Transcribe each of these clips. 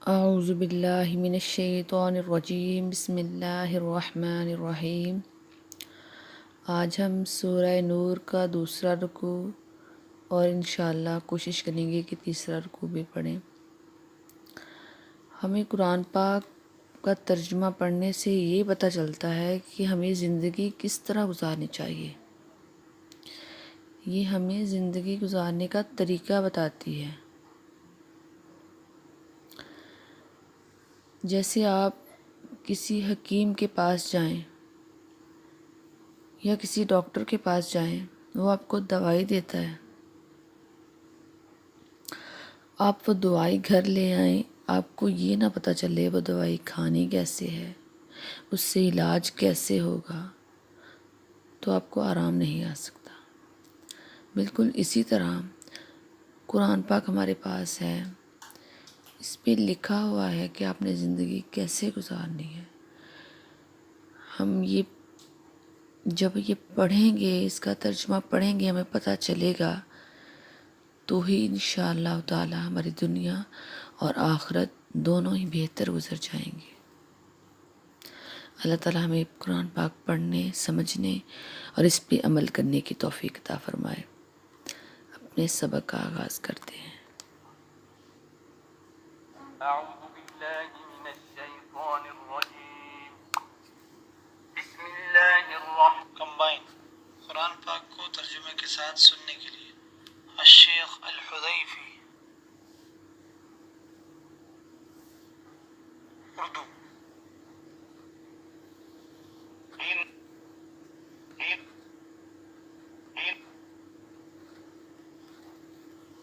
اعوذ باللہ من الشیطان الرجیم، بسم اللہ الرحمن الرحیم۔ آج ہم سورہ نور کا دوسرا رکوع اور انشاءاللہ کوشش کریں گے کہ تیسرا رکوع بھی پڑھیں۔ ہمیں قرآن پاک کا ترجمہ پڑھنے سے یہ پتہ چلتا ہے کہ ہمیں زندگی کس طرح گزارنی چاہیے۔ یہ ہمیں زندگی گزارنے کا طریقہ بتاتی ہے۔ جیسے آپ کسی حکیم کے پاس جائیں یا کسی ڈاکٹر کے پاس جائیں، وہ آپ کو دوائی دیتا ہے، آپ وہ دوائی گھر لے آئیں، آپ کو یہ نہ پتہ چلے وہ دوائی کھانی کیسے ہے، اس سے علاج کیسے ہوگا، تو آپ کو آرام نہیں آ سکتا۔ بالکل اسی طرح قرآن پاک ہمارے پاس ہے، اس پہ لکھا ہوا ہے کہ آپ نے زندگی کیسے گزارنی ہے۔ ہم جب یہ پڑھیں گے، اس کا ترجمہ پڑھیں گے، ہمیں پتہ چلے گا تو ہی انشاءاللہ تعالی ہماری دنیا اور آخرت دونوں ہی بہتر گزر جائیں گے۔ اللہ تعالی ہمیں قرآن پاک پڑھنے، سمجھنے اور اس پہ عمل کرنے کی توفیق عطا فرمائے۔ اپنے سبق کا آغاز کرتے ہیں۔ اعوذ باللہ من الشیطان الرجیم، بسم اللہ الرحمن کمبائن قرآن پاک کو ترجمے کے ساتھ سننے کے لیے الشیخ الحذیفی، اردو۔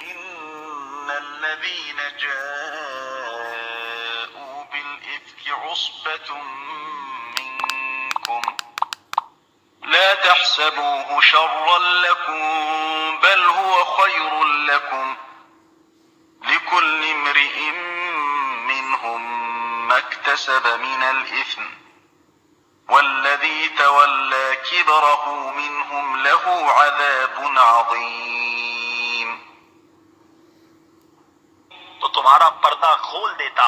ان الذين جاءوا بالإفك عصبة منكم لا تحسبوه شرا لكم بل هو خير لكم لكل امرئ منهم ما اكتسب من الإثم والذي تولى كبره منهم له عذاب عظيم۔ تو تمہارا پردہ کھول دیتا،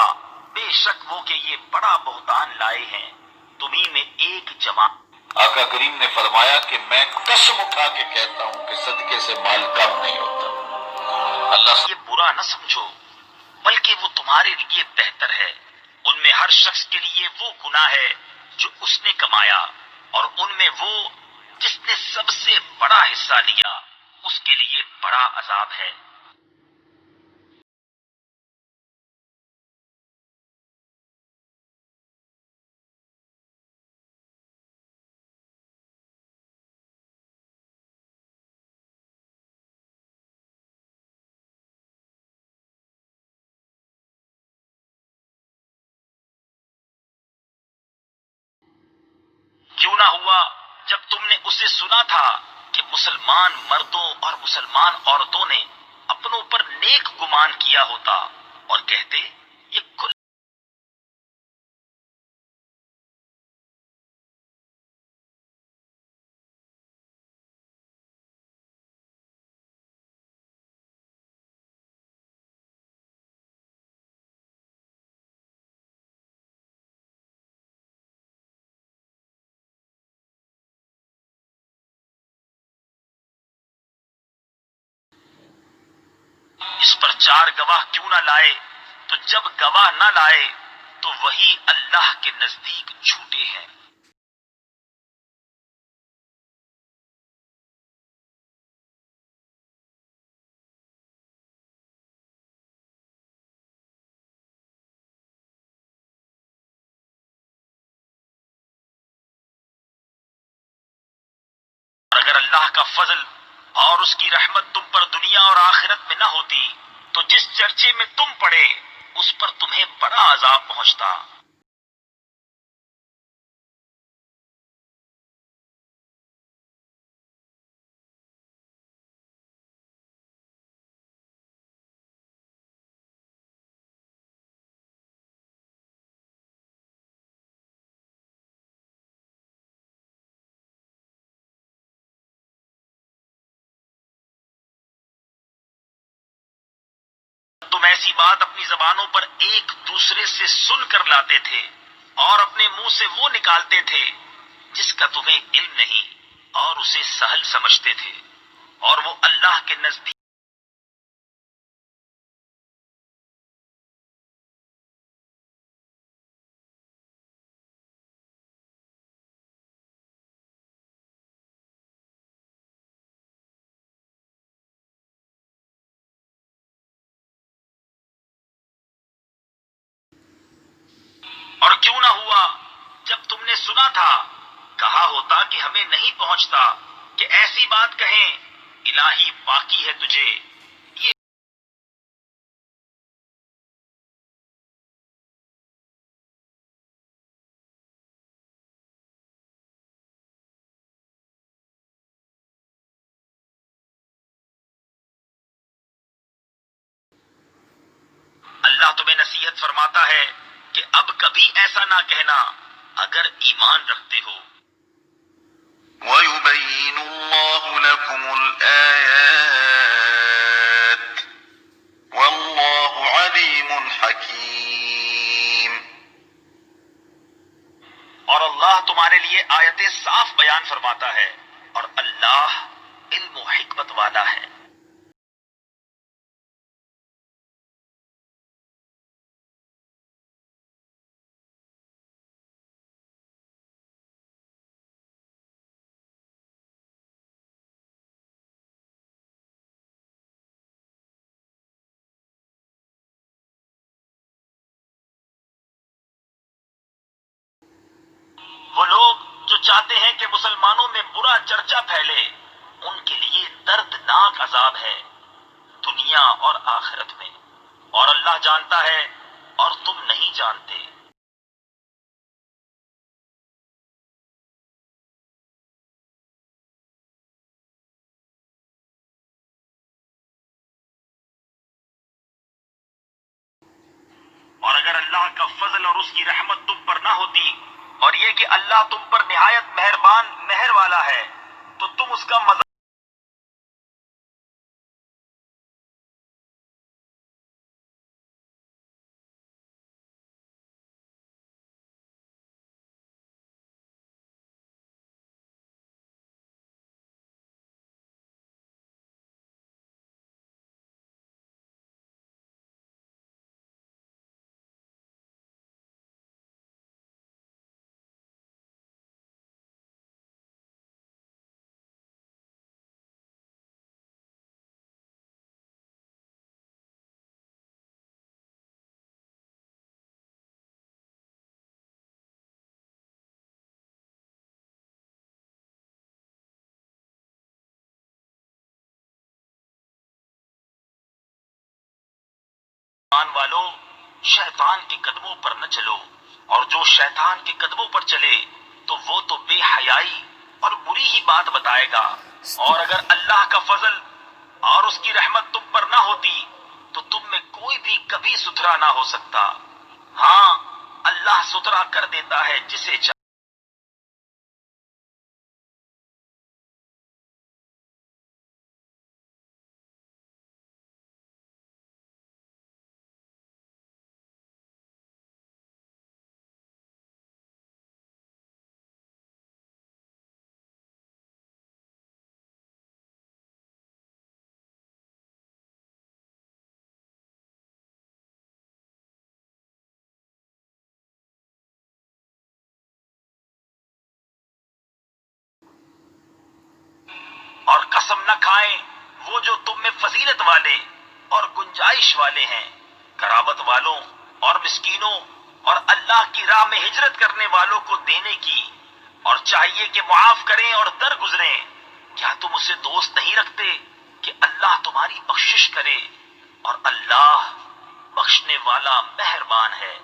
بے شک وہ کہ یہ بڑا بہتان لائے ہیں تمہیں میں ایک جماعت۔ آقا کریم نے فرمایا کہ میں قسم اٹھا کے کہتا ہوں کہ صدقے سے مال کم نہیں ہوتا۔ اللہ یہ برا نہ سمجھو بلکہ وہ تمہارے لیے بہتر ہے۔ ان میں ہر شخص کے لیے وہ گناہ ہے جو اس نے کمایا، اور ان میں وہ جس نے سب سے بڑا حصہ لیا اس کے لیے بڑا عذاب ہے۔ کیوں نہ ہوا جب تم نے اسے سنا تھا کہ مسلمان مردوں اور مسلمان عورتوں نے اپنوں پر نیک گمان کیا ہوتا اور کہتے یہ کل۔ اس پر چار گواہ کیوں نہ لائے؟ تو جب گواہ نہ لائے تو وہی اللہ کے نزدیک جھوٹے ہیں۔ اور اگر اللہ کا فضل اور اس کی رحمت تم پر دنیا اور آخرت میں نہ ہوتی تو جس چرچے میں تم پڑے اس پر تمہیں بڑا عذاب پہنچتا۔ تم ایسی بات اپنی زبانوں پر ایک دوسرے سے سن کر لاتے تھے اور اپنے منہ سے وہ نکالتے تھے جس کا تمہیں علم نہیں اور اسے سہل سمجھتے تھے، اور وہ اللہ کے نزدیک اور کیوں نہ ہوا جب تم نے سنا تھا، کہا ہوتا کہ ہمیں نہیں پہنچتا کہ ایسی بات کہیں، الہی باقی ہے تجھے یہ۔ اللہ تمہیں نصیحت فرماتا ہے کہ اب کبھی ایسا نہ کہنا اگر ایمان رکھتے ہو۔ وَيُبَيِّنُ اللَّهُ لَكُمُ الْآيَاتِ وَاللَّهُ عَلِيمٌ حَكِيمٌ۔ اور اللہ تمہارے لیے آیتیں صاف بیان فرماتا ہے، اور اللہ علم و حکمت والا ہے۔ وہ لوگ جو چاہتے ہیں کہ مسلمانوں میں برا چرچا پھیلے، ان کے لیے دردناک عذاب ہے دنیا اور آخرت میں، اور اللہ جانتا ہے اور تم نہیں جانتے۔ اور اگر اللہ کا فضل اور اس کی رحمت تم پر نہ ہوتی، اور یہ کہ اللہ تم پر نہایت مہربان مہر والا ہے، تو تم اس کا مذاق ایمان والو، شیطان کے قدموں پر نہ چلو، اور جو شیطان کے قدموں پر چلے تو وہ تو بے حیائی اور بری ہی بات بتائے گا۔ اور اگر اللہ کا فضل اور اس کی رحمت تم پر نہ ہوتی تو تم میں کوئی بھی کبھی ستھرا نہ ہو سکتا۔ ہاں، اللہ ستھرا کر دیتا ہے جسے چاہے۔ اور قسم نہ کھائیں وہ جو تم میں فضیلت والے اور گنجائش والے ہیں، قرابت والوں اور مسکینوں اور اللہ کی راہ میں ہجرت کرنے والوں کو دینے کی، اور چاہیے کہ معاف کریں اور درگزریں۔ کیا تم اسے دوست نہیں رکھتے کہ اللہ تمہاری بخشش کرے، اور اللہ بخشنے والا مہربان ہے۔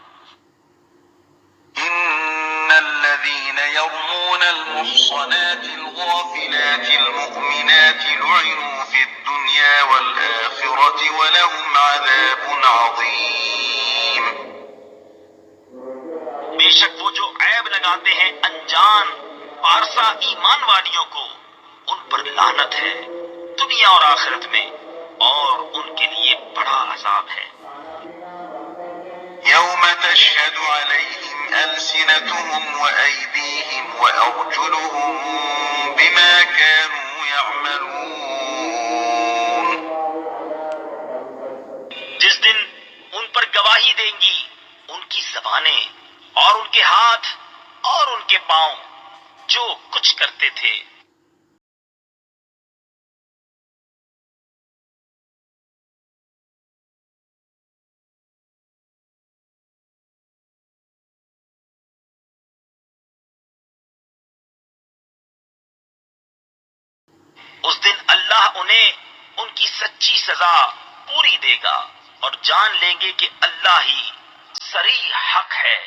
إن الذين يرمون المحصنات الغافلات المؤمنات لعنوا في الدنيا والآخرة ولهم عذاب عظيم۔ بے شک وہ جو عیب لگاتے ہیں انجان پارسا ایمان والیوں کو، ان پر لعنت ہے دنیا اور آخرت میں، اور ان کے لیے بڑا عذاب ہے۔ وتشهد عليهم ألسنتهم وأيديهم وأرجلهم بما كانوا يعملون. جس دن ان پر گواہی دیں گی ان کی زبانیں اور ان کے ہاتھ اور ان کے پاؤں جو کچھ کرتے تھے. اس دن اللہ انہیں ان کی سچی سزا پوری دے گا اور جان لیں گے کہ اللہ ہی صریح حق ہے.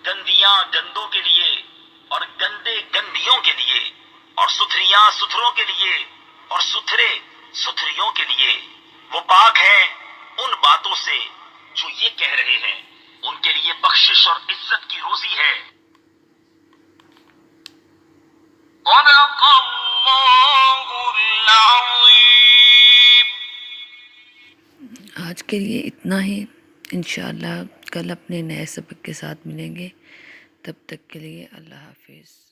گندیاں گندوں کے لیے اور گندے گندیوں کے لیے اور ستھریاں ستھروں کے لیے اور ستھرے ستھریوں کے لیے. وہ پاک ہیں ان باتوں سے جو یہ کہہ رہے ہیں. ان کے لیے بخشش اور عزت کی روزی ہے. صدق اللہ العظیم. آج کے لیے اتنا ہی. انشاءاللہ کل اپنے نئے سبق کے ساتھ ملیں گے. تب تک کے لیے اللہ حافظ.